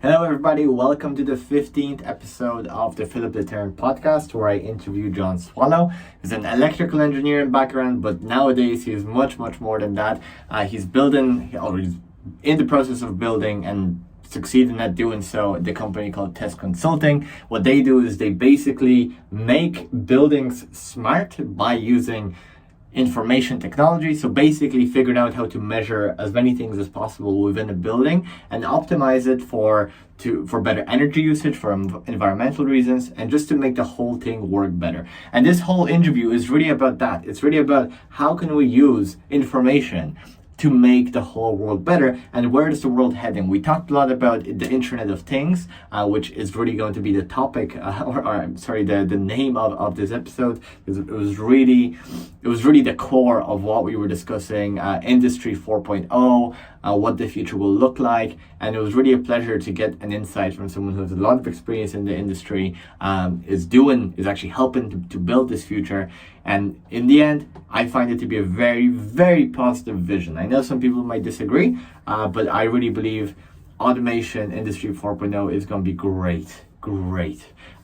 Hello, everybody. Welcome to the 15th episode of the Filip The Terran Podcast, where I interview John Swallow. He's an electrical engineer in background, but nowadays he's much, much more than that. He's in the process of building and succeeding at doing so the company called Test Consulting. What they do is they basically make buildings smart by using information technology. So basically figured out how to measure as many things as possible within a building and optimize it for better energy usage, for environmental reasons, and just to make the whole thing work better. And this whole interview is really about that. It's really about how can we use information to make the whole world better, and where is the world heading. We talked a lot about the Internet of Things, which is really going to be the topic, the name of this episode. It was really the core of what we were discussing, Industry 4.0, what the future will look like, and it was really a pleasure to get an insight from someone who has a lot of experience in the industry, is actually helping to build this future. And in the end, I find it to be a very, very positive vision. I know some people might disagree, but I really believe automation, Industry 4.0 is going to be great.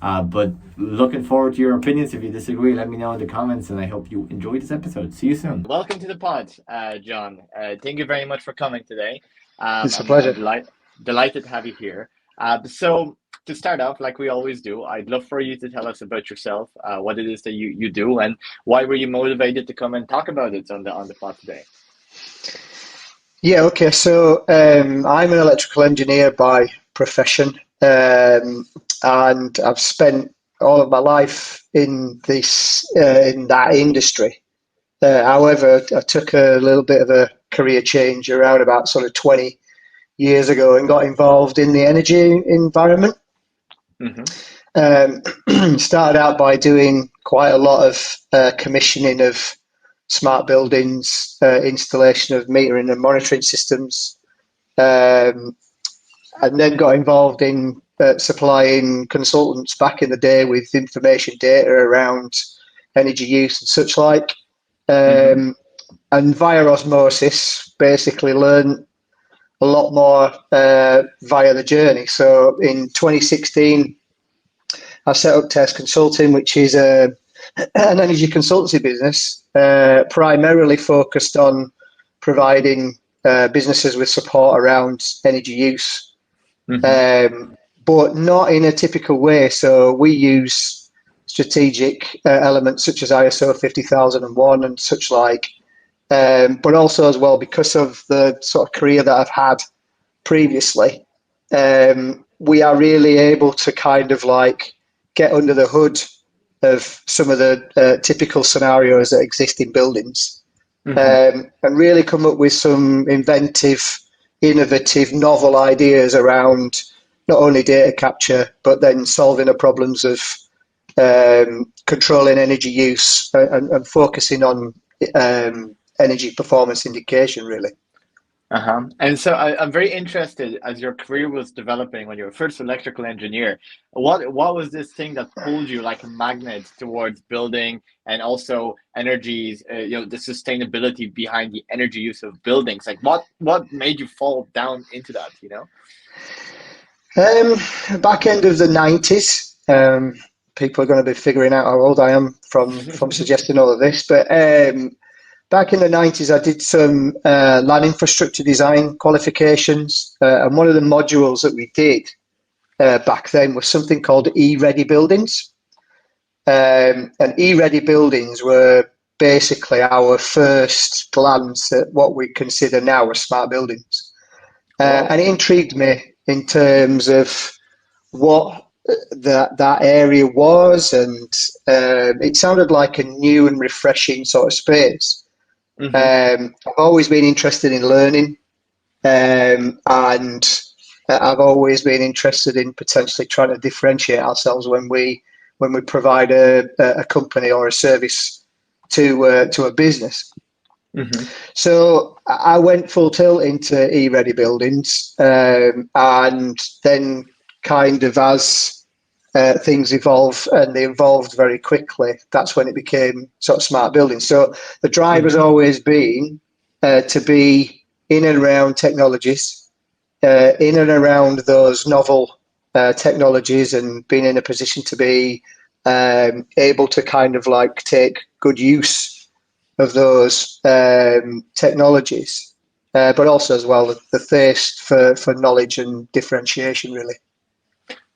But looking forward to your opinions. If you disagree, let me know in the comments, and I hope you enjoyed this episode. See you soon. Welcome to the pod, John. Thank you very much for coming today. It's a pleasure. I'm delighted to have you here. So to start off, like we always do, I'd love for you to tell us about yourself, what it is that you do, and why were you motivated to come and talk about it on the pod today? Yeah, okay. So I'm an electrical engineer by profession, and I've spent all of my life in that industry. However, I took a little bit of a career change around about sort of 20 years ago and got involved in the energy environment. Started out by doing quite a lot of commissioning of smart buildings, installation of metering and monitoring systems, and then got involved in supplying consultants back in the day with information data around energy use and such like. And via osmosis, basically learned a lot more via the journey. So in 2016, I set up Test Consulting, which is an energy consultancy business, primarily focused on providing businesses with support around energy use, but not in a typical way. So we use strategic elements such as ISO 50001 and such like, but also as well, because of the sort of career that I've had previously, we are really able to kind of like get under the hood of some of the typical scenarios that exist in buildings, and really come up with some inventive, innovative, novel ideas around not only data capture, but then solving the problems of controlling energy use and focusing on energy performance indication, really. And so I'm very interested, as your career was developing when you were first electrical engineer, what was this thing that pulled you like a magnet towards building and also energies, the sustainability behind the energy use of buildings? Like what made you fall down into that, Back end of the 90s, people are going to be figuring out how old I am from suggesting all of this, but back in the 90s, I did some land infrastructure design qualifications, and one of the modules that we did back then was something called E-Ready buildings. And E-Ready buildings were basically our first glance at what we consider now as smart buildings. And it intrigued me in terms of what that area was, and it sounded like a new and refreshing sort of space. I've always been interested in learning, and I've always been interested in potentially trying to differentiate ourselves when we provide a company or a service to a business. So I went full tilt into E-Ready buildings, and then kind of as things evolve, and they evolved very quickly, that's when it became sort of smart buildings. So the drive has always been to be in and around technologies, in and around those novel technologies and being in a position to be able to kind of like take good use of those technologies, but also as well the thirst for knowledge and differentiation, really.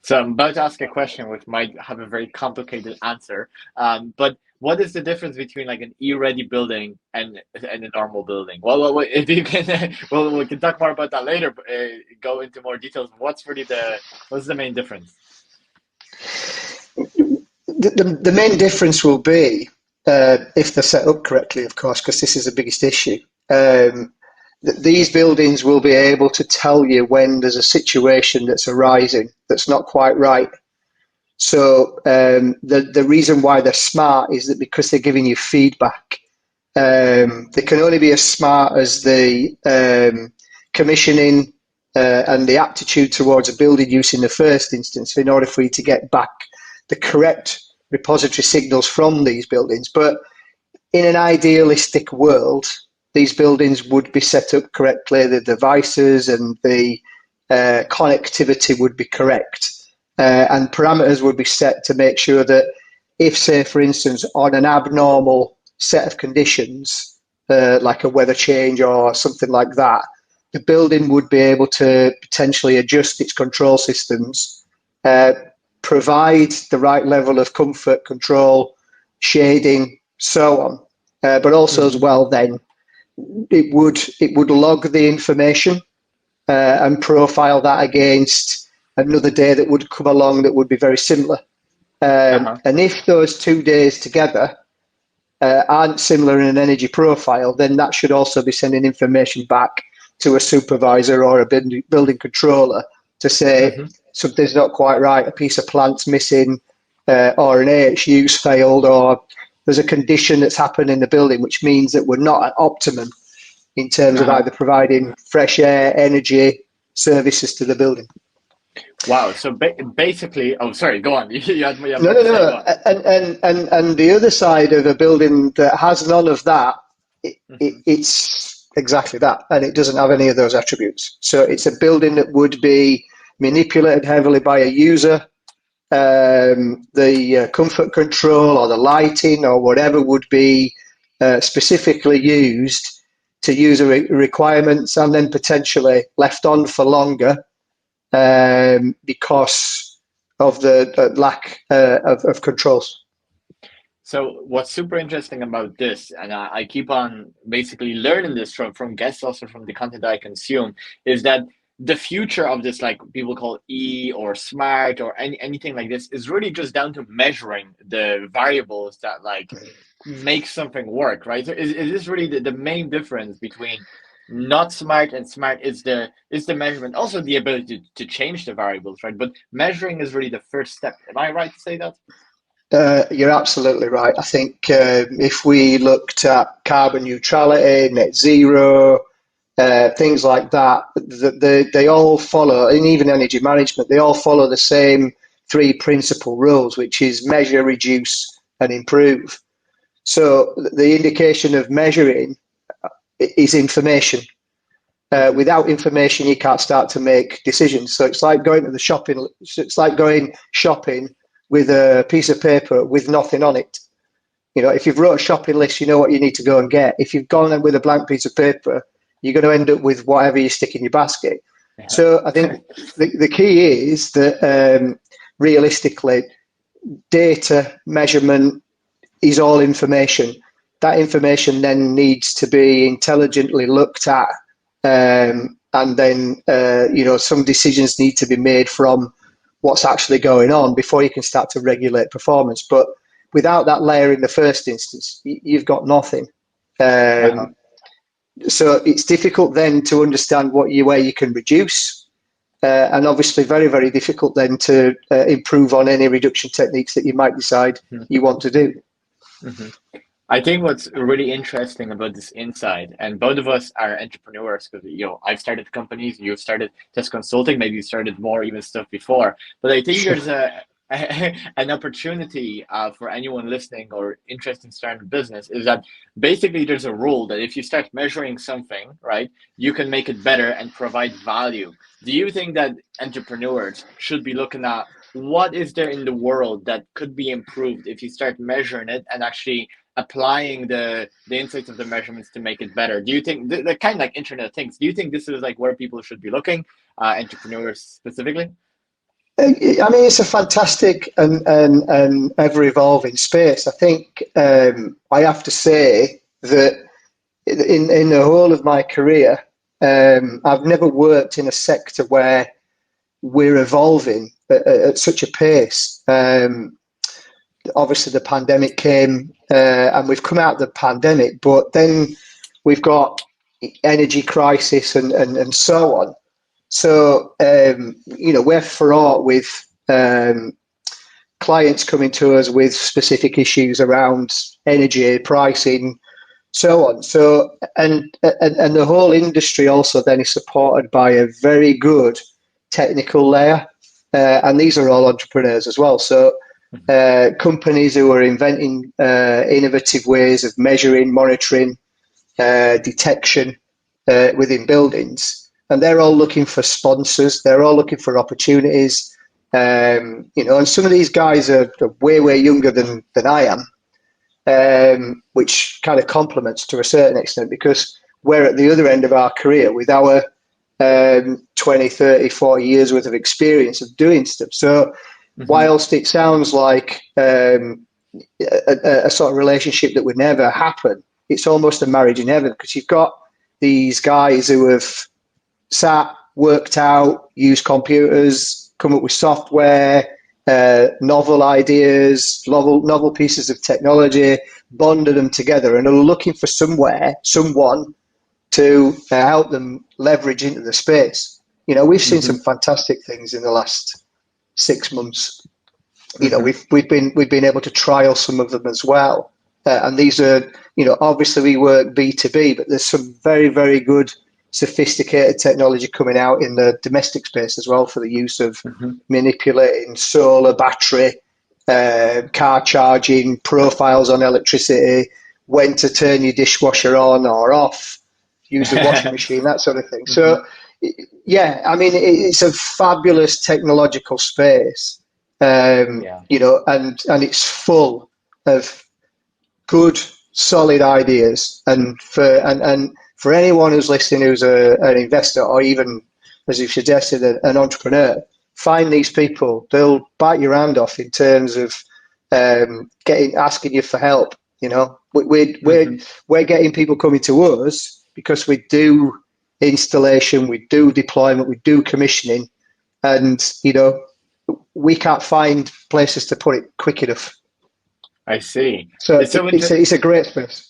So I'm about to ask a question which might have a very complicated answer. But what is the difference between like an E-ready building and a normal building? Well, if you can, well, we can talk more about that later. But, go into more details. What's the main difference? The main difference will be if they're set up correctly, of course, because this is the biggest issue. These buildings will be able to tell you when there's a situation that's arising that's not quite right. So the reason why they're smart is that because they're giving you feedback. They can only be as smart as the commissioning and the aptitude towards a building use in the first instance in order for you to get back the correct repository signals from these buildings. But in an idealistic world, these buildings would be set up correctly, the devices and the connectivity would be correct, and parameters would be set to make sure that if, say, for instance, on an abnormal set of conditions, like a weather change or something like that, the building would be able to potentially adjust its control systems, provide the right level of comfort, control, shading, so on. But also as well, then it would log the information and profile that against another day that would come along that would be very similar. And if those 2 days together aren't similar in an energy profile, then that should also be sending information back to a supervisor or a building controller to say something's not quite right, a piece of plant's missing, or an AHU's failed, or there's a condition that's happened in the building, which means that we're not at optimum in terms of either providing fresh air, energy, services to the building. Wow. So basically, oh, sorry, go on. You had No. And the other side of a building that has none of that, it's exactly that, and it doesn't have any of those attributes. So it's a building that would be manipulated heavily by a user. The comfort control or the lighting or whatever would be specifically used to user requirements, and then potentially left on for longer because of the lack of controls. So what's super interesting about this, and I keep on basically learning this from guests, also from the content I consume, is that the future of this, like people call E or smart or anything like this, is really just down to measuring the variables that like make something work, right? So is this really the main difference between not smart and smart is the measurement, also the ability to change the variables, right? But measuring is really the first step. Am I right to say that? You're absolutely right. I think if we looked at carbon neutrality, net zero, things like that, they all follow, and even energy management, they all follow the same three principal rules, which is measure, reduce, and improve. So the indication of measuring is information. Without information, you can't start to make decisions. So it's like going to the shopping. It's like going shopping with a piece of paper with nothing on it. You know, if you've wrote a shopping list, you know what you need to go and get. If you've gone in with a blank piece of paper, you're going to end up with whatever you stick in your basket. Yeah. So I think the key is that realistically, data measurement is all information. That information then needs to be intelligently looked at, and then some decisions need to be made from what's actually going on before you can start to regulate performance. But without that layer in the first instance, you've got nothing. So it's difficult then to understand where you can reduce, and obviously very, very difficult then to improve on any reduction techniques that you might decide you want to do. I think what's really interesting about this insight, and both of us are entrepreneurs because I've started companies, you've started just consulting, maybe you started more even stuff before. But I think there's an opportunity for anyone listening or interested in starting a business is that basically there's a rule that if you start measuring something, right, you can make it better and provide value. Do you think that entrepreneurs should be looking at what is there in the world that could be improved if you start measuring it and actually applying the insights of the measurements to make it better? Do you think the kind of like Internet of Things? Do you think this is like where people should be looking, entrepreneurs specifically? I mean, it's a fantastic and ever evolving space. I think I have to say that in the whole of my career, I've never worked in a sector where we're evolving at such a pace. Obviously, the pandemic came, and we've come out of the pandemic, but then we've got energy crisis and so on. So, we're fraught with clients coming to us with specific issues around energy pricing, so on. So, and the whole industry also then is supported by a very good technical layer, and these are all entrepreneurs as well. So, companies who are inventing innovative ways of measuring, monitoring, detection within buildings. And they're all looking for sponsors. They're all looking for opportunities. And some of these guys are way, way younger than I am, which kind of complements to a certain extent because we're at the other end of our career with our 20, 30, 40 years worth of experience of doing stuff. So whilst it sounds like a sort of relationship that would never happen, it's almost a marriage in heaven because you've got these guys who have sat, worked out, used computers, come up with software, novel ideas, novel pieces of technology, bonded them together and are looking for someone to help them leverage into the space. We've seen some fantastic things in the last 6 months. We've been able to trial some of them as well. And these are, obviously we work B2B, but there's some very, very good sophisticated technology coming out in the domestic space as well for the use of manipulating solar, battery, car charging, profiles on electricity, when to turn your dishwasher on or off, use the washing machine, that sort of thing. So, yeah, I mean, it's a fabulous technological space, and it's full of good, solid ideas. And for anyone who's listening who's an investor or even, as you've suggested, an entrepreneur, find these people. They'll bite your hand off in terms of asking you for help. We're getting people coming to us because we do installation, we do deployment, we do commissioning, and we can't find places to put it quick enough. I see. So it's a great space.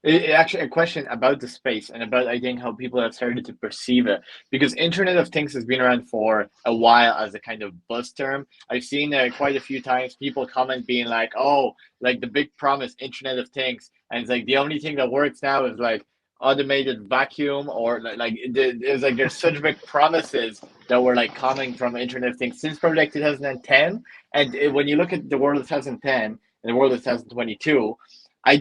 Actually, a question about the space and about, I think, how people have started to perceive it. Because Internet of Things has been around for a while as a kind of buzz term. I've seen quite a few times people comment being like, oh, like the big promise, Internet of Things. And it's like the only thing that works now is like automated vacuum or it's like there's such big promises that were like coming from Internet of Things since probably like 2010. And when you look at the world of 2010 and the world of 2022, I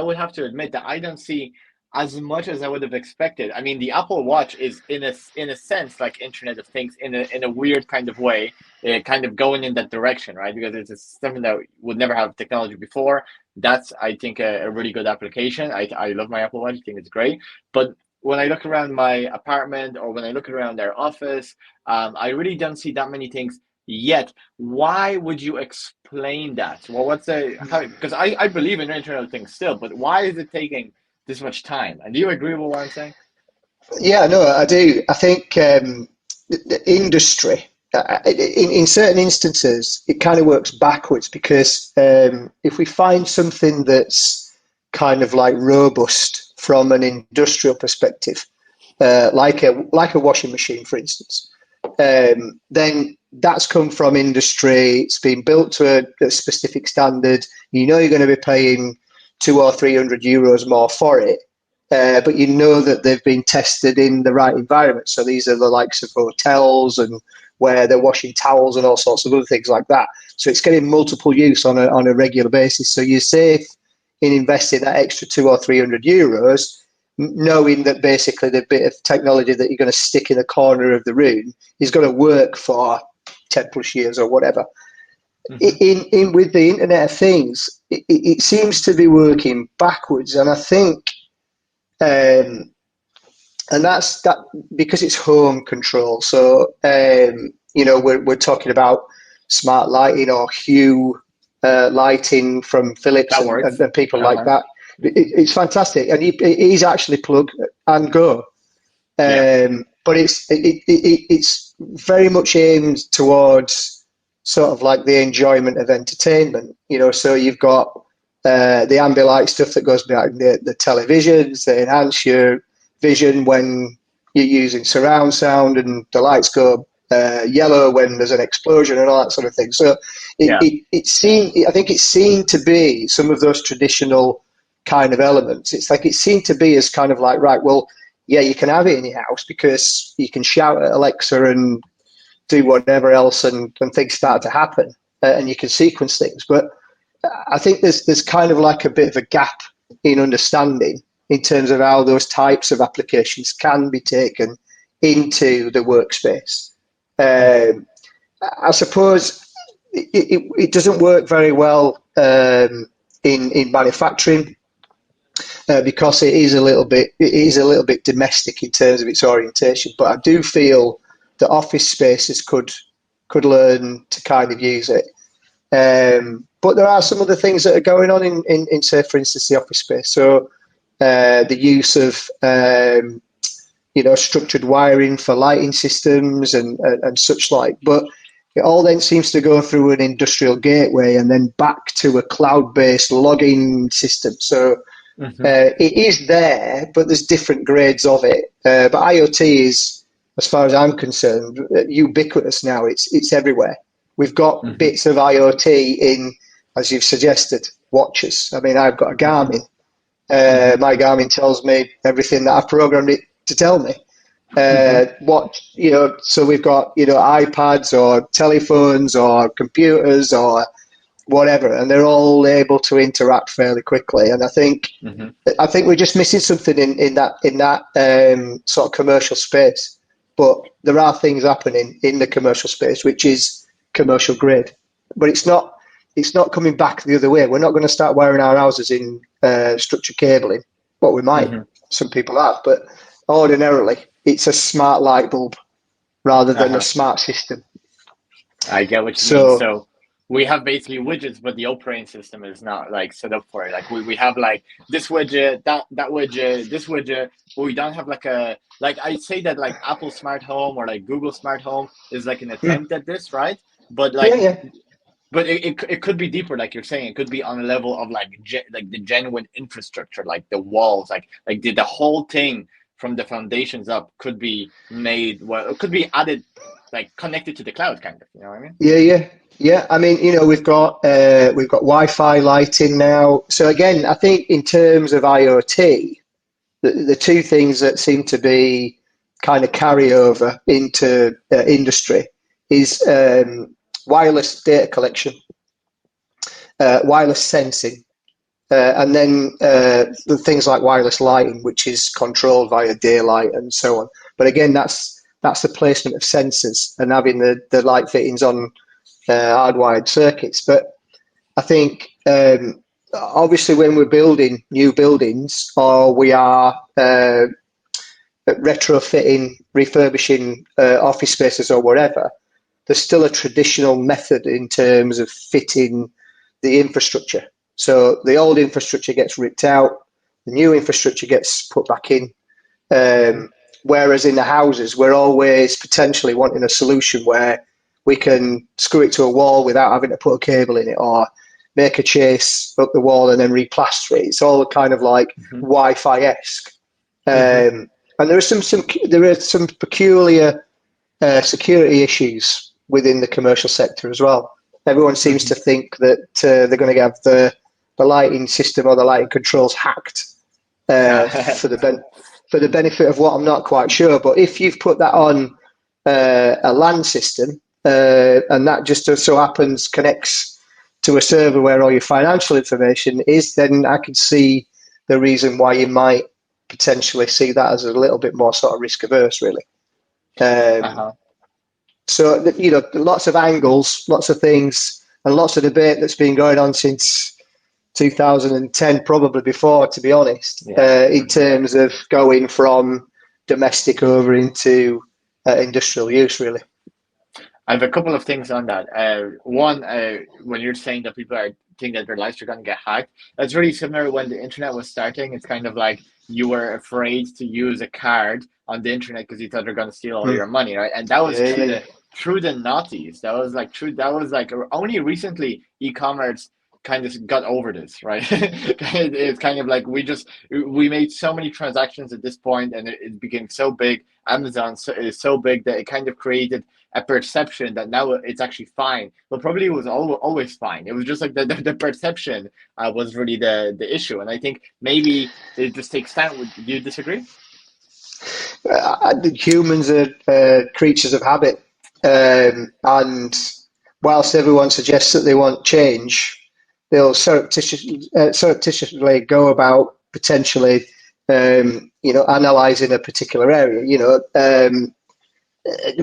would have to admit that I don't see as much as I would have expected. I mean, the Apple Watch is in a sense like Internet of Things in a weird kind of way, kind of going in that direction, right? Because it's something that would never have technology before. That's, I think, a really good application. I love my Apple Watch. I think it's great. But when I look around my apartment or when I look around their office, I really don't see that many things yet. Why would you explain that? Well, because I believe in Internet of Things still, but why is it taking this much time? And do you agree with what I'm saying? Yeah, no, I do. I think the industry, in certain instances, it kind of works backwards because if we find something that's kind of like robust from an industrial perspective, like a washing machine, for instance, then that's come from industry. It's been built to a specific standard. You're going to be paying 200 or 300 euros more for it. but you know that they've been tested in the right environment. So these are the likes of hotels and where they're washing towels and all sorts of other things like that. So it's getting multiple use on a regular basis. So you're safe in investing that extra €200 or €300, knowing that basically the bit of technology that you're going to stick in a corner of the room is going to work for 10 plus years or whatever. In with the Internet of Things, it seems to be working backwards, and I think, and that's that because it's home control. So we're talking about smart lighting or Hue lighting from Philips and people like that. It's fantastic, and it is actually plug and go. But it's very much aimed towards sort of like the enjoyment of entertainment, so you've got the Ambilight stuff that goes behind the televisions that enhance your vision when you're using surround sound, and the lights go yellow when there's an explosion and all that sort of thing. So I think it's seen to be some of those traditional kind of elements. It's like it seemed to be as kind of like, right, well, yeah, you can have it in your house because you can shout at Alexa and do whatever else, and things start to happen, and you can sequence things. But I think there's kind of like a bit of a gap in understanding in terms of how those types of applications can be taken into the workspace. I suppose it doesn't work very well in manufacturing because it is a little bit domestic in terms of its orientation. But I do feel that office spaces could learn to kind of use it. But there are some other things that are going on in say, for instance, the office space. So the use of structured wiring for lighting systems and such like. But it all then seems to go through an industrial gateway and then back to a cloud-based logging system. So it is there, but there's different grades of it. But IoT is, as far as I'm concerned, ubiquitous now. It's everywhere. We've got bits of IoT in, as you've suggested, watches. I mean, I've got a Garmin. My Garmin tells me everything that I've programmed it to tell me. So we've got iPads or telephones or computers or whatever, and they're all able to interact fairly quickly. And I think we're just missing something in that sort of commercial space. But there are things happening in the commercial space, which is commercial grade. But it's not coming back the other way. We're not going to start wiring our houses in structured cabling. Well, we might. Some people have, but ordinarily it's a smart light bulb rather than a smart system. I get what you mean. So we have basically widgets, but the operating system is not like set up for it. Like we have like this widget, that widget, this widget, but we don't have I'd say that like Apple Smart Home or like Google Smart Home is like an attempt at this, right? But but it could be deeper, like you're saying. It could be on a level of like the genuine infrastructure, like the walls, like the whole thing from the foundations up could be made. Well, it could be added, like connected to the cloud, kind of. You know what I mean? Yeah. I mean, we've got Wi-Fi lighting now. So again, I think in terms of IoT, the two things that seem to be kind of carryover into industry is wireless data collection, wireless sensing, and then the things like wireless lighting, which is controlled via daylight and so on. But again, that's the placement of sensors and having the light fittings on hardwired circuits. But I think obviously when we're building new buildings or we are retrofitting, refurbishing office spaces or whatever, there's still a traditional method in terms of fitting the infrastructure. So the old infrastructure gets ripped out, the new infrastructure gets put back in. Whereas in the houses, we're always potentially wanting a solution where we can screw it to a wall without having to put a cable in it, or make a chase up the wall and then replaster it. It's all kind of like Wi-Fi-esque. And there are some peculiar security issues within the commercial sector as well. Everyone seems to think that they're going to have the lighting system or the lighting controls hacked for the benefit of what I'm not quite sure. But if you've put that on a LAN system, and that just so happens connects to a server where all your financial information is, then I can see the reason why you might potentially see that as a little bit more sort of risk averse, really. So, lots of angles, lots of things, and lots of debate that's been going on since 2010, probably before, to be honest, in terms of going from domestic over into industrial use, really. I have a couple of things on that. One, when you're saying that people think that their lives are going to get hacked, that's really similar when the internet was starting. It's kind of like you were afraid to use a card on the internet because you thought they're going to steal all your money, right? And that was through the noughties. That was like only recently e-commerce kind of got over this, right? It's kind of like we made so many transactions at this point, and it became so big. Amazon is so big that it kind of created a perception that now it's actually fine, but probably it was always fine. It was just like the perception was really the issue, and I think maybe it just takes time. Do you disagree? Humans are creatures of habit, and whilst everyone suggests that they want change, they'll surreptitiously go about potentially, analysing a particular area.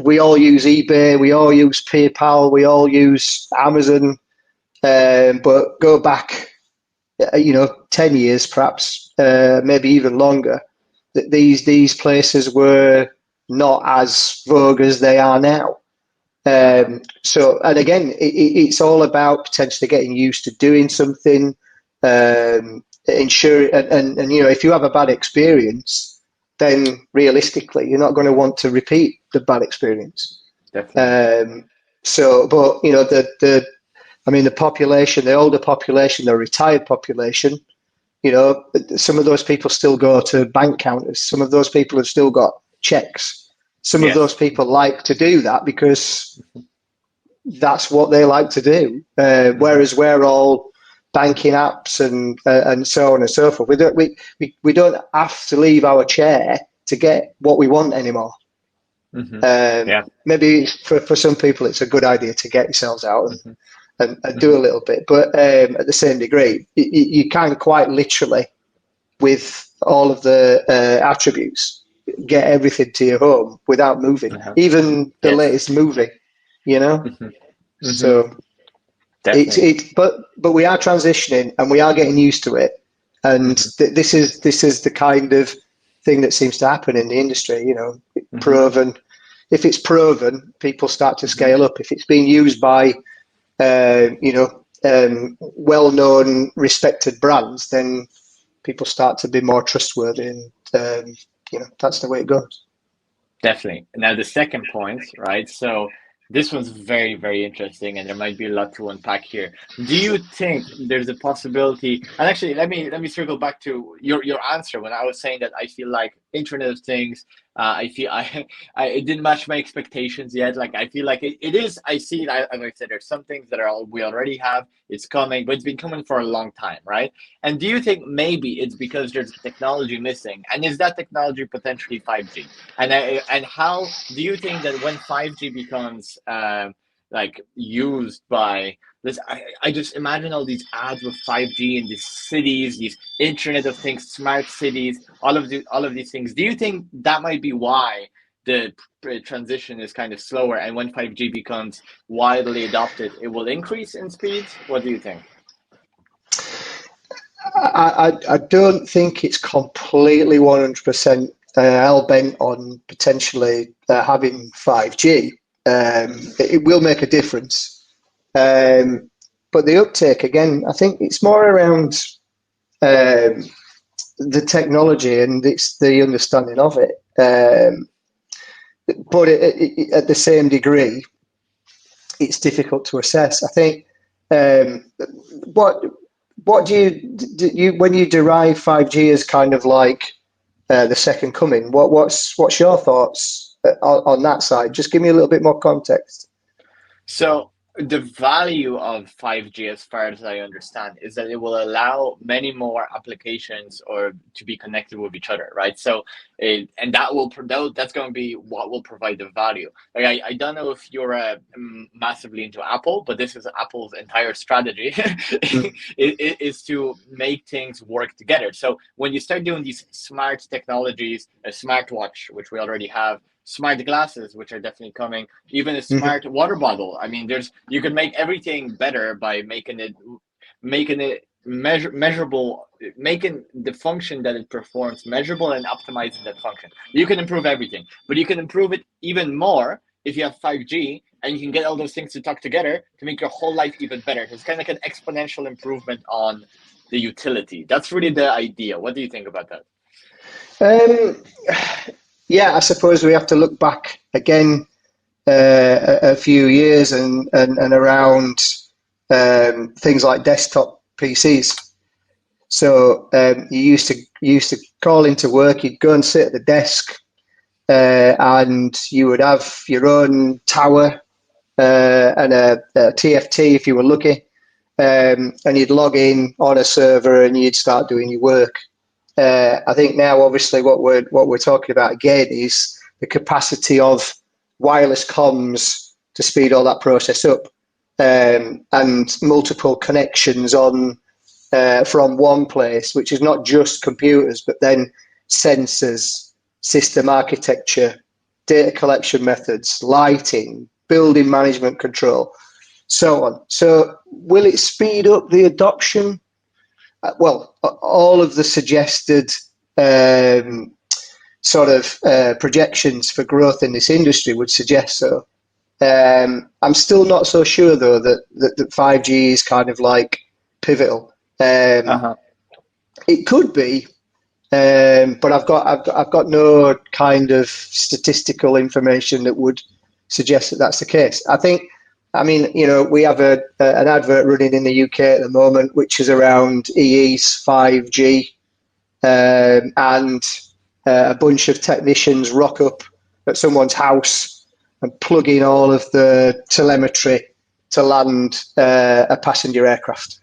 We all use eBay, we all use PayPal, we all use Amazon, but go back, 10 years perhaps, maybe even longer, that these places were not as vogue as they are now. And again, it's all about potentially getting used to doing something, ensure, and if you have a bad experience, then realistically, you're not going to want to repeat the bad experience. Definitely. The population, the older population, the retired population, some of those people still go to bank counters. Some of those people have still got checks. Some of those people like to do that because that's what they like to do. Whereas we're all banking apps and so on and so forth. We don't have to leave our chair to get what we want anymore. Maybe for some people it's a good idea to get yourselves out and do a little bit, but at the same degree, you can quite literally, with all of the attributes, get everything to your home without moving, even the latest movie, So but we are transitioning and we are getting used to it, and this is the kind of thing that seems to happen in the industry. Proven. If it's proven, people start to scale up. If it's being used by well-known, respected brands, then people start to be more trustworthy, and that's the way it goes. Definitely. Now the second point, right? So this one's very, very interesting, and there might be a lot to unpack here. Do you think there's a possibility? And actually, let me circle back to your answer when I was saying that I feel like Internet of Things. I feel it didn't match my expectations yet. Like I feel like it is. I see it. As I said, there's some things that we already have. It's coming, but it's been coming for a long time, right? And do you think maybe it's because there's technology missing, and is that technology potentially 5G? And how do you think that when 5G becomes used by this, I just imagine all these ads with 5G in these cities, these Internet of Things, smart cities, all of these things. Do you think that might be why the transition is kind of slower, and when 5G becomes widely adopted, it will increase in speed? What do you think? I don't think it's completely 100% hell-bent on potentially having 5G. It will make a difference. But the uptake, again, I think it's more around the technology, and it's the understanding of it. But at the same degree, it's difficult to assess. I think what do you when you derive 5G as kind of like the second coming? What's your thoughts on that side? Just give me a little bit more context. So the value of 5G, as far as I understand, is that it will allow many more applications or to be connected with each other, right? So, and that's going to be what will provide the value. Like, I don't know if you're massively into Apple, but this is Apple's entire strategy Mm. is to make things work together. So when you start doing these smart technologies, a smartwatch, which we already have, smart glasses, which are definitely coming, even a Mhm. smart water bottle. I mean, you can make everything better by making it measurable, making the function that it performs measurable and optimizing that function. You can improve everything, but you can improve it even more if you have 5G and you can get all those things to talk together to make your whole life even better. So it's kind of like an exponential improvement on the utility. That's really the idea. What do you think about that? Um, yeah, I suppose we have to look back again a few years and around things like desktop PCs. So you used to call into work, you'd go and sit at the desk, and you would have your own tower and a TFT if you were lucky, and you'd log in on a server and you'd start doing your work. I think now, obviously, what we're talking about again is the capacity of wireless comms to speed all that process up, and multiple connections on from one place, which is not just computers, but then sensors, system architecture, data collection methods, lighting, building management control, so on. So, will it speed up the adoption? Well, all of the suggested um, projections for growth in this industry would suggest so. I'm still not so sure, though, that 5G is kind of like pivotal. Um, Uh-huh. it could be, but I've got no kind of statistical information that would suggest that that's the case. I mean, we have an advert running in the UK at the moment, which is around EE's 5G, and a bunch of technicians rock up at someone's house and plug in all of the telemetry to land a passenger aircraft.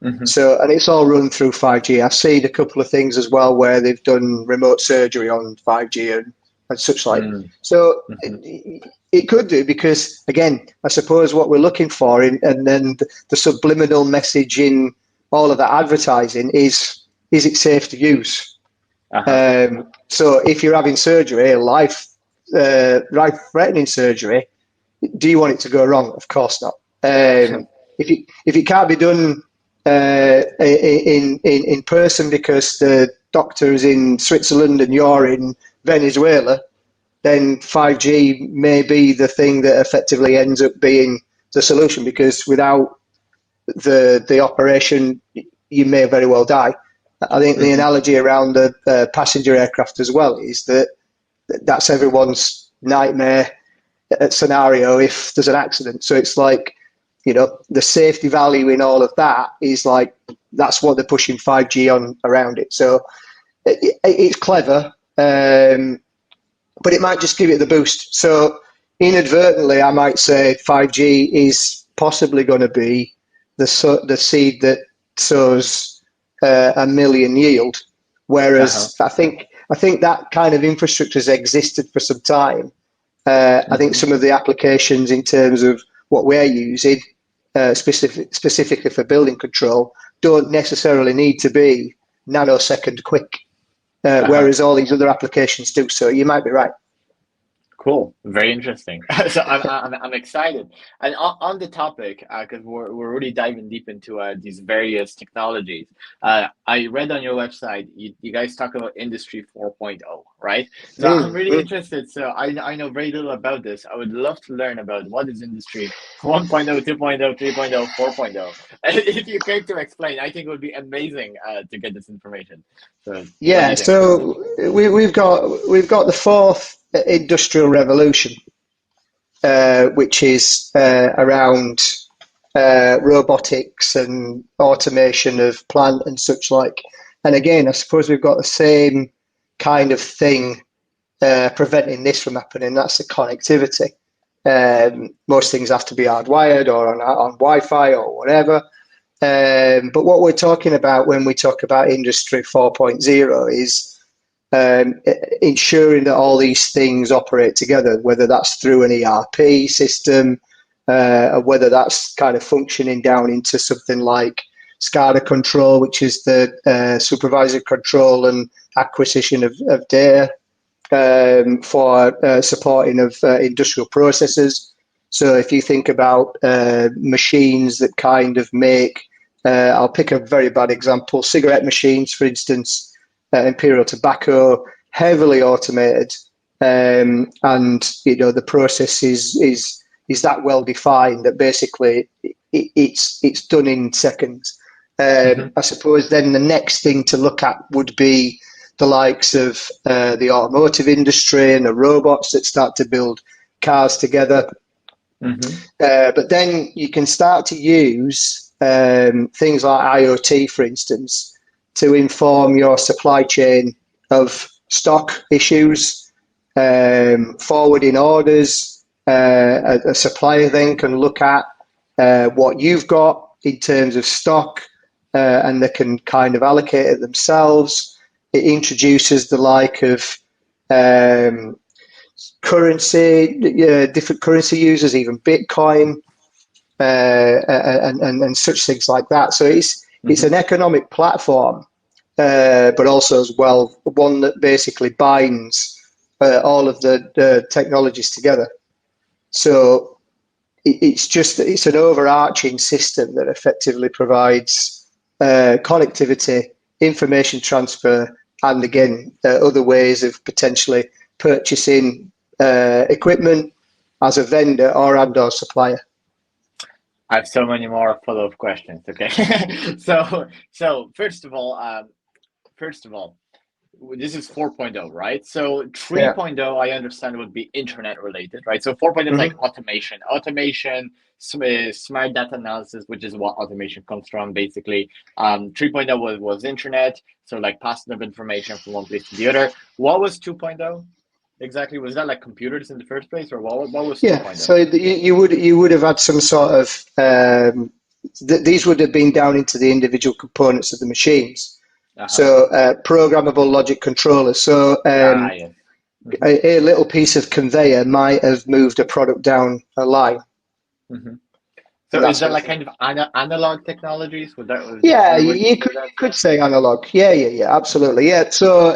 Mm-hmm. So, and it's all run through 5G. I've seen a couple of things as well where they've done remote surgery on 5G and such like. So Mm-hmm. it could do, because, again, I suppose what we're looking for and then the subliminal message in all of that advertising is it safe to use? Uh-huh. So if you're having surgery, life-threatening surgery, do you want it to go wrong? Of course not. If it can't be done in person because the doctor is in Switzerland and you're in Venezuela, then 5G may be the thing that effectively ends up being the solution, because without the operation, you may very well die. I think the Mm-hmm. analogy around the passenger aircraft as well is that's everyone's nightmare scenario if there's an accident. So it's like, the safety value in all of that is like, that's what they're pushing 5G on around it. So it's clever, but it might just give it the boost. So inadvertently, I might say 5G is possibly going to be the seed that sows a million yield. Uh-huh. Whereas I think that kind of infrastructure has existed for some time. I think Mm-hmm. some of the applications in terms of what we're using, specifically for building control, don't necessarily need to be nanosecond quick, Uh-huh. whereas all these other applications do. So you might be right. Cool. Very interesting. So I'm excited. And on the topic, because we're really diving deep into these various technologies. I read on your website you guys talk about Industry 4.0, right? So I'm Mm, really mm. interested. So I know very little about this. I would love to learn about what is Industry 1.0, 2.0, 3.0, 4.0. If you care to explain, I think it would be amazing to get this information. So what do Yeah, you think? so we've got the fourth industrial revolution, which is around robotics and automation of plant and such like. And again, I suppose we've got the same kind of thing preventing this from happening. That's the connectivity. Most things have to be hardwired or on Wi-Fi or whatever. But what we're talking about when we talk about Industry 4.0 is ensuring that all these things operate together, whether that's through an ERP system, or whether that's kind of functioning down into something like SCADA control, which is the supervisor control and acquisition of data for supporting of industrial processes. So if you think about machines that kind of make, I'll pick a very bad example, cigarette machines, for instance, Imperial Tobacco, heavily automated, and the process is that well defined that basically it's done in seconds. I suppose then the next thing to look at would be the likes of the automotive industry and the robots that start to build cars together. But then you can start to use things like IoT, for instance, to inform your supply chain of stock issues, forwarding orders. A supplier then can look at what you've got in terms of stock, and they can kind of allocate it themselves. It introduces the like of currency, different currency users, even Bitcoin, and such things like that. So it's an economic platform, but also as well one that basically binds all of the technologies together. So it's an overarching system that effectively provides connectivity, information transfer, and again other ways of potentially purchasing equipment as a vendor or supplier. I have so many more follow-up questions. Okay, so first of all, this is 4.0, right? So 3.0, I understand, would be internet related, right? So 4.0 is like automation, smart data analysis, which is what automation comes from, basically. 3.0 was internet, so like passing of information from one place to the other. What was 2.0? Exactly, was that like computers in the first place, or what was 2.0? So you would have had some sort of these would have been down into the individual components of the machines. So programmable logic controllers. So a little piece of conveyor might have moved a product down a line. So is that like kind of analog technologies? You could say analog. Yeah, absolutely. Yeah. So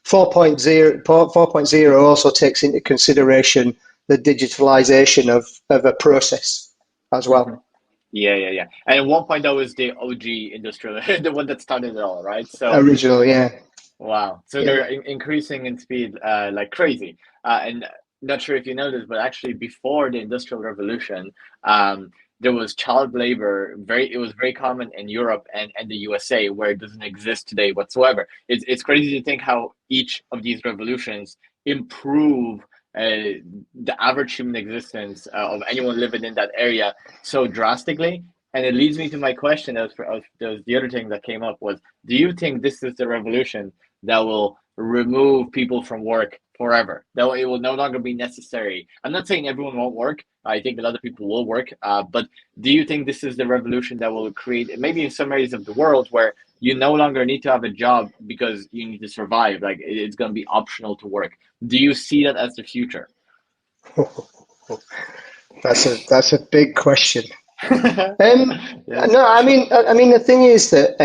4.0 also takes into consideration the digitalization of a process as well. Yeah. And 1.0 is the OG industrial, the one that started it all, right? So original, yeah. Wow. So they're increasing in speed like crazy. And not sure if you know this, but actually before the Industrial Revolution, there was child labor. It was very common in Europe and the USA, where it doesn't exist today whatsoever. It's crazy to think how each of these revolutions improve the average human existence of anyone living in that area so drastically. And it leads me to my question. The other thing that came up was, do you think this is the revolution that will remove people from work forever? That it will no longer be necessary. I'm not saying everyone won't work. I think a lot of people will work. But do you think this is the revolution that will create, maybe in some areas of the world, where you no longer need to have a job because you need to survive? Like it's going to be optional to work. Do you see that as the future? That's a big question. No, I mean the thing is that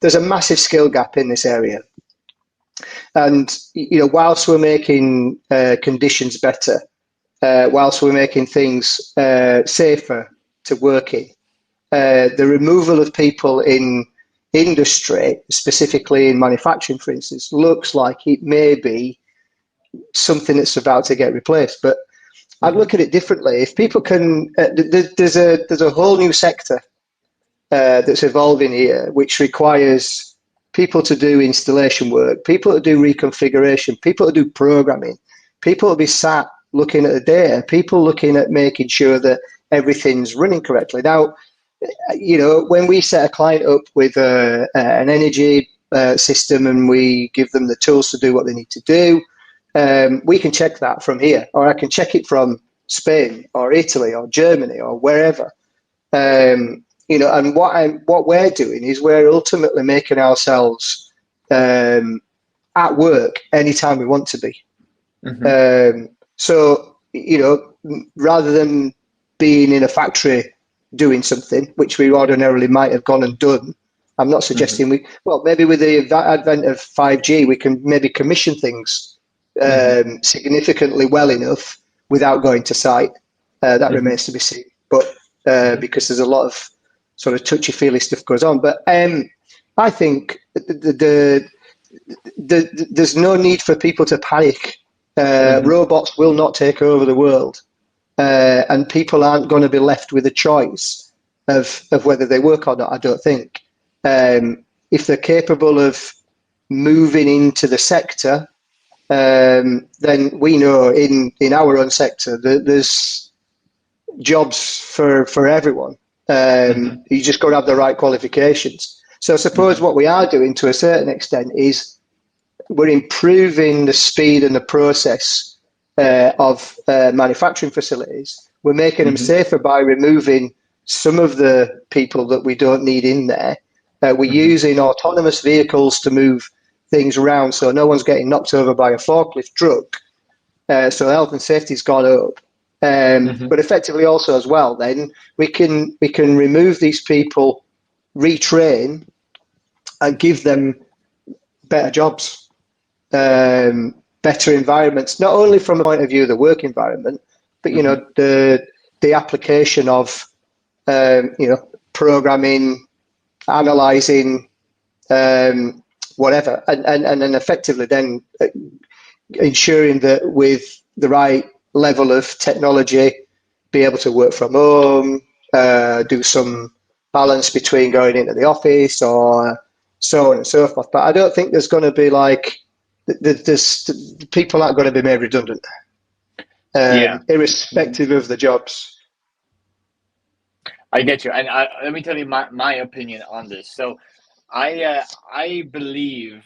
there's a massive skill gap in this area, and whilst we're making conditions better, whilst we're making things safer to work in, the removal of people in industry, specifically in manufacturing, for instance, looks like it may be something that's about to get replaced. But I'd look at it differently. If people can, there's a whole new sector that's evolving here, which requires people to do installation work, people to do reconfiguration, people to do programming, people to be sat looking at the data, people looking at making sure that everything's running correctly. Now, when we set a client up with an energy system and we give them the tools to do what they need to do, we can check that from here, or I can check it from Spain or Italy or Germany or wherever. And what we're doing is we're ultimately making ourselves at work anytime we want to be. So, rather than being in a factory doing something, which we ordinarily might have gone and done, I'm not suggesting maybe with the advent of 5G, we can maybe commission things significantly well enough without going to site. That remains to be seen. But because there's a lot of sort of touchy-feely stuff goes on. But I think there's no need for people to panic. Robots will not take over the world, and people aren't going to be left with a choice of whether they work or not, I don't think. If they're capable of moving into the sector, then we know in our own sector that there's jobs for everyone. You just got to have the right qualifications. So I suppose what we are doing to a certain extent is we're improving the speed and the process of manufacturing facilities. We're making them safer by removing some of the people that we don't need in there. We're using autonomous vehicles to move things around, so no one's getting knocked over by a forklift truck. So health and safety's gone up. But effectively also as well, then we can remove these people, retrain, and give them better jobs, better environments, not only from the point of view of the work environment, but the application of programming, analyzing, whatever, and then effectively then ensuring that with the right level of technology, be able to work from home, do some balance between going into the office or so on and so forth. But I don't think there's going to be people aren't going to be made redundant, irrespective of the jobs. I get you, and let me tell you my opinion on this. So, I believe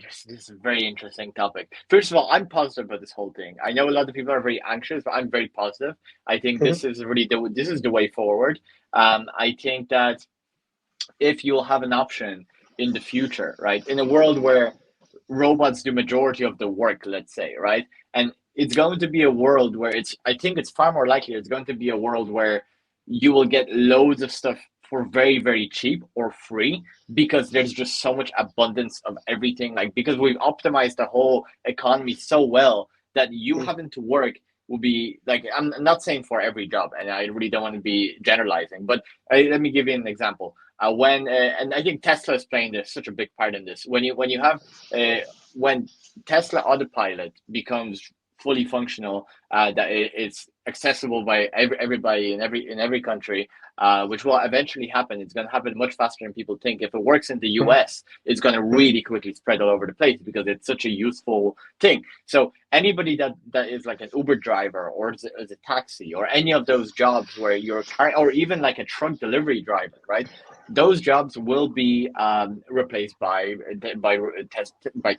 this is a very interesting topic. First of all, I'm positive about this whole thing. I know a lot of people are very anxious, but I'm very positive. I think this is really this is the way forward. I think that if you'll have an option in the future, right, in a world where robots do majority of the work, let's say, right, and it's going to be a world where I think it's far more likely it's going to be a world where you will get loads of stuff for very, very cheap or free because there's just so much abundance of everything. Like, because we've optimized the whole economy so well that you having to work will be like, I'm not saying for every job, and I really don't want to be generalizing, but let me give you an example. And I think Tesla is playing such a big part in this. When Tesla Autopilot becomes fully functional, that it's accessible by everybody in every country, which will eventually happen. It's going to happen much faster than people think. If it works in the US, it's going to really quickly spread all over the place because it's such a useful thing. So anybody that is like an Uber driver or is a taxi or any of those jobs where you're or even like a truck delivery driver, right? Those jobs will be replaced by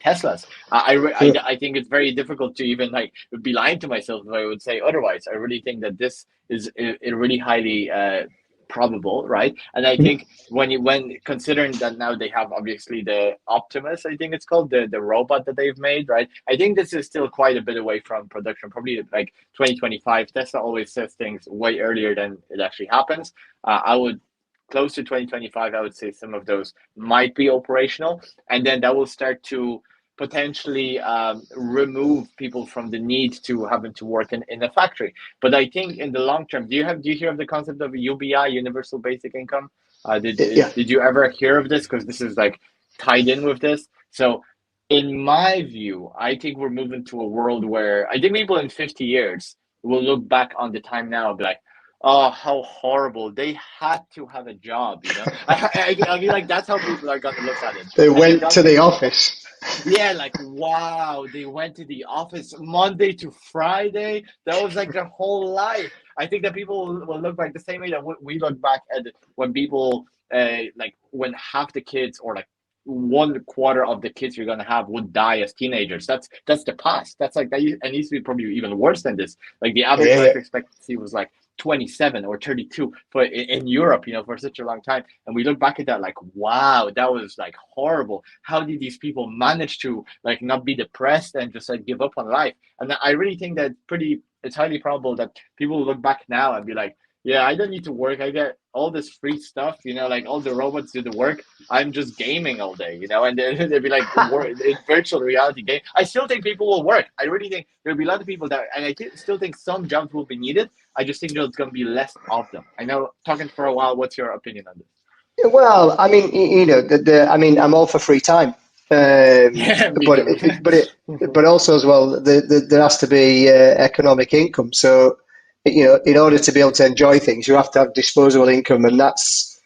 Teslas. I think it's very difficult to even be lying to myself if I would say otherwise. I really think that this is really highly probable, right? And I think when considering that now they have obviously the Optimus, I think it's called the robot that they've made, right? I think this is still quite a bit away from production, probably like 2025. Tesla always says things way earlier than it actually happens. I would close to 2025, I would say some of those might be operational, and then that will start to potentially remove people from the need to having to work in a factory. But I think in the long term, do you hear of the concept of UBI, Universal Basic Income? Did you ever hear of this? Because this is like tied in with this. So in my view, I think we're moving to a world where I think people in 50 years will look back on the time now and be like, oh, how horrible. They had to have a job, you know? I feel like that's how people are going to look at it. They went to the office. Yeah, like, wow, they went to the office Monday to Friday. That was like their whole life. I think that people will look back the same way that we look back at when people, when half the kids or like one quarter of the kids you're gonna have would die as teenagers. That's the past. That's like that. It needs to be probably even worse than this. Like the average Yeah, life expectancy was like 27 or 32 for in Europe, for such a long time. And we look back at that like, wow, that was like horrible. How did these people manage to like not be depressed and just like give up on life? And I really think that it's highly probable that people will look back now and be like, yeah, I don't need to work. I get all this free stuff, like all the robots do the work. I'm just gaming all day, and they'd be like, virtual reality game. I still think people will work. I really think there'll be a lot of people that, and I still think some jobs will be needed. I just think there's going to be less of them. I know, talking for a while, what's your opinion on this? well, I mean, I mean, I'm all for free time, Yeah, me but too. but also as well, there has to be economic income. So, in order to be able to enjoy things, you have to have disposable income, and that's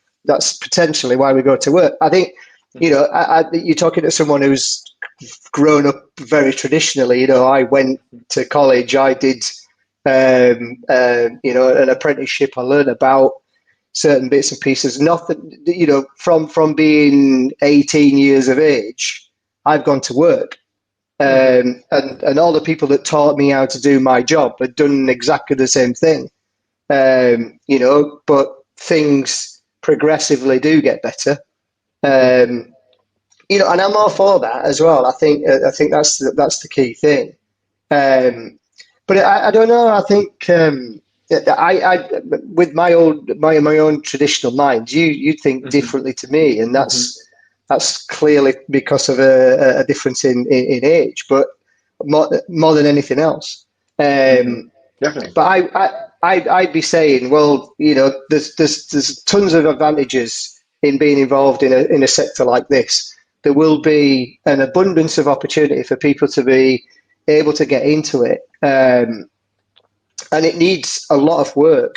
potentially why we go to work. I think, you're talking to someone who's grown up very traditionally. I went to college, I did, an apprenticeship. I learned about certain bits and pieces. Nothing, from being 18 years of age, I've gone to work. And all the people that taught me how to do my job had done exactly the same thing. But things progressively do get better. And I'm all for that as well. I think that's the key thing. But I don't know. I think I with my own traditional mind, you think differently to me, and that's clearly because of a difference in age, but more than anything else. Definitely. But I'd be saying, well, there's tons of advantages in being involved in a sector like this. There will be an abundance of opportunity for people to be able to get into it, and it needs a lot of work.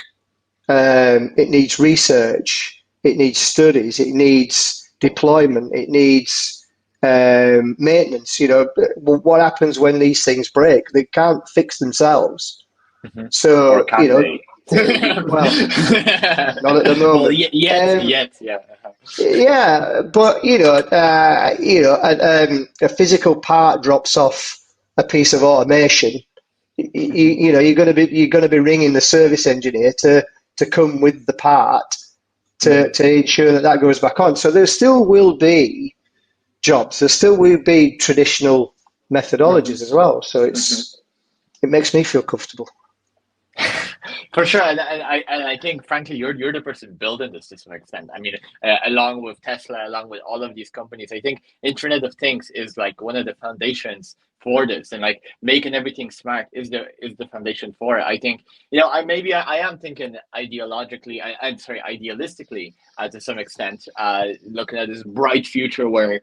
It needs research. It needs studies. It needs deployment. It needs maintenance. What happens when these things break? They can't fix themselves. So, or can they? well, not at the moment. Well, yet, yeah. Yeah, but a physical part drops off a piece of automation. You're going to be ringing the service engineer to come with the part to ensure that goes back on. So there still will be jobs. There still will be traditional methodologies as well. So it makes me feel comfortable. For sure, and I think, frankly, you're the person building this to some extent. I mean, along with Tesla, along with all of these companies, I think Internet of Things is like one of the foundations for this, and like making everything smart is the foundation for it. I think, I am thinking ideologically, idealistically, to some extent, looking at this bright future where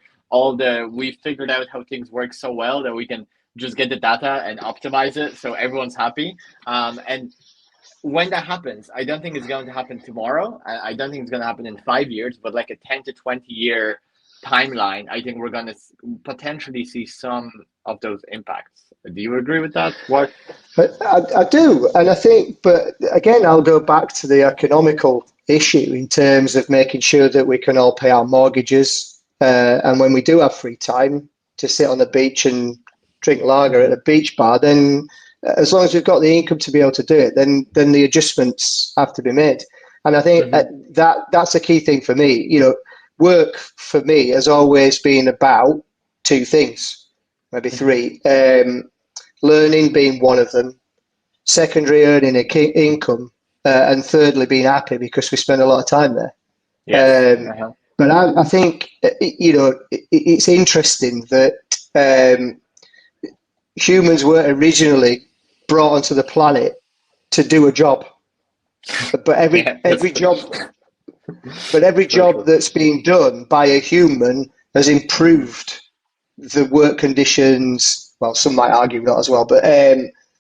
we figured out how things work so well that we can just get the data and optimize it so everyone's happy. And when that happens, I don't think it's going to happen tomorrow. I don't think it's going to happen in 5 years, but like a 10 to 20 year timeline, I think we're going to potentially see some of those impacts. Do you agree with that? What? I do. And I think, but again, I'll go back to the economical issue in terms of making sure that we can all pay our mortgages. And when we do have free time to sit on the beach and drink lager at a beach bar, then as long as we've got the income to be able to do it, then the adjustments have to be made. And I think that's a key thing for me. Work for me has always been about two things, maybe three. Learning being one of them, secondary earning income, and thirdly being happy because we spend a lot of time there. Yes. But I think it's interesting that humans were originally brought onto the planet to do a job, but every job that's being done by a human has improved the work conditions. Well, some might argue not as well, but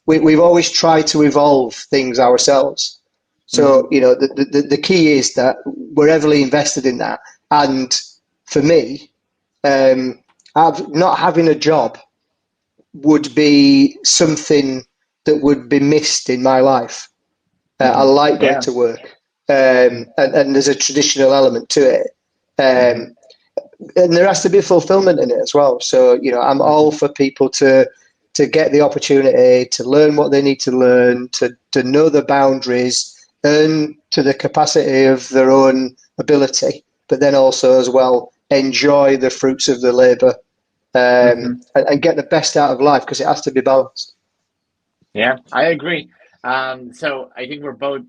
we've always tried to evolve things ourselves. So the key is that we're heavily invested in that. And for me, not having a job would be something that would be missed in my life. I like going to work, and there's a traditional element to it. and there has to be fulfillment in it as well. So, I'm all for people to get the opportunity to learn what they need to learn, to know the boundaries, earn to the capacity of their own ability, but then also as well enjoy the fruits of the labour, and get the best out of life, because it has to be balanced. Yeah, I agree. So I think we're both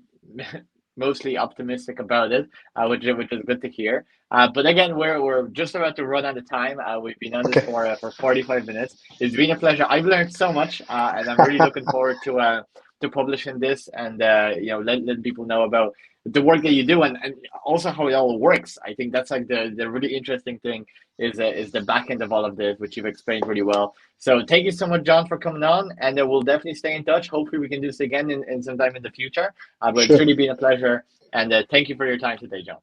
mostly optimistic about it, which is good to hear. But again, we're just about to run out of time. We've been on this Okay. for 45 minutes. It's been a pleasure. I've learned so much, and I'm really looking forward to publishing this and let people know about the work that you do and also how it all works. I think that's like the really interesting thing is the back end of all of this, which you've explained really well. So thank you so much, John, for coming on, and we'll definitely stay in touch. Hopefully, we can do this again in some time in the future. But it's Sure. really been a pleasure, and thank you for your time today, John.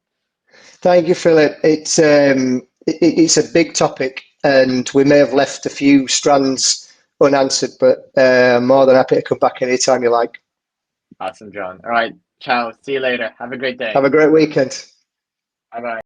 Thank you, Philip. It's a big topic, and we may have left a few strands unanswered, but I'm more than happy to come back anytime you like. Awesome, John. All right, ciao. See you later. Have a great Have day. a great weekend. Bye bye.